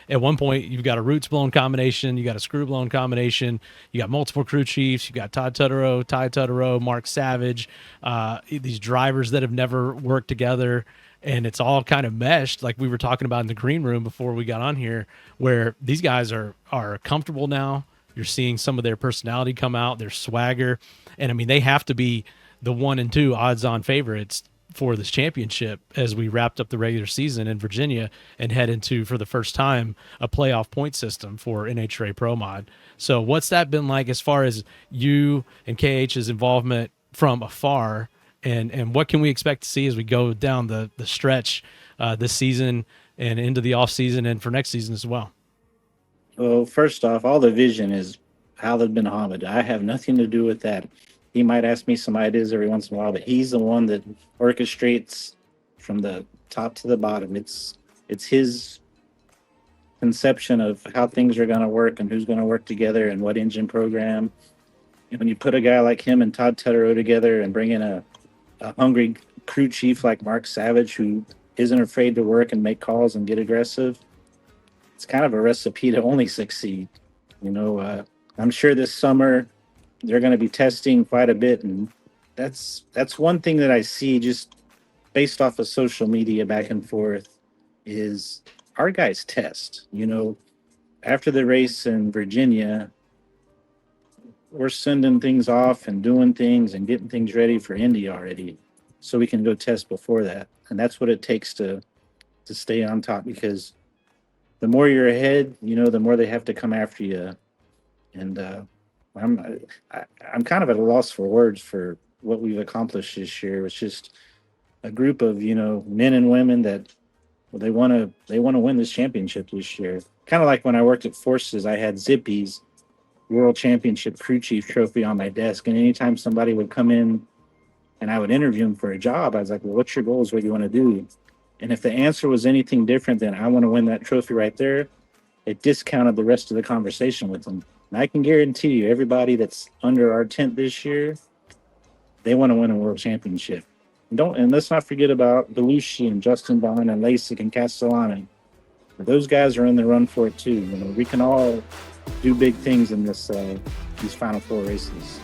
at one point you've got a roots blown combination, you got a screw blown combination, you got multiple crew chiefs, you got Todd Tutterow, Ty Tutterow, Mark Savage, these drivers that have never worked together. And it's all kind of meshed, like we were talking about in the green room before we got on here, where these guys are comfortable now. You're seeing some of their personality come out, their swagger. And I mean, they have to be the 1 and 2 odds on favorites for this championship as we wrapped up the regular season in Virginia and head into, for the first time, a playoff point system for NHRA Pro Mod. So what's that been like as far as you and KH's involvement from afar, and what can we expect to see as we go down the stretch this season and into the off season and for next season as well? Well, first off, all the vision is Khalid bin Hamid. I have nothing to do with that. He might ask me some ideas every once in a while, but he's the one that orchestrates from the top to the bottom. It's his conception of how things are going to work and who's going to work together and what engine program. And when you put a guy like him and Todd Tutterow together and bring in a hungry crew chief like Mark Savage, who isn't afraid to work and make calls and get aggressive, it's kind of a recipe to only succeed. I'm sure this summer they're going to be testing quite a bit, and that's one thing that I see just based off of social media back and forth is our guys test. After the race in Virginia, we're sending things off and doing things and getting things ready for Indy already, so we can go test before that. And that's what it takes to stay on top, because the more you're ahead, the more they have to come after you. And I'm kind of at a loss for words for what we've accomplished this year. It's just a group of men and women that they want to win this championship this year. Kind of like when I worked at Forces, I had Zippy's World Championship Crew Chief trophy on my desk, and anytime somebody would come in and I would interview them for a job, I was like, "Well, what's your goals? What do you want to do?" And if the answer was anything different than "I want to win that trophy right there," it discounted the rest of the conversation with them. And I can guarantee you, everybody that's under our tent this year, they want to win a world championship. And let's not forget about Belushi and Justin Bond and Lasik and Castellani. Those guys are in the run for it too. We can all do big things in these Final Four races.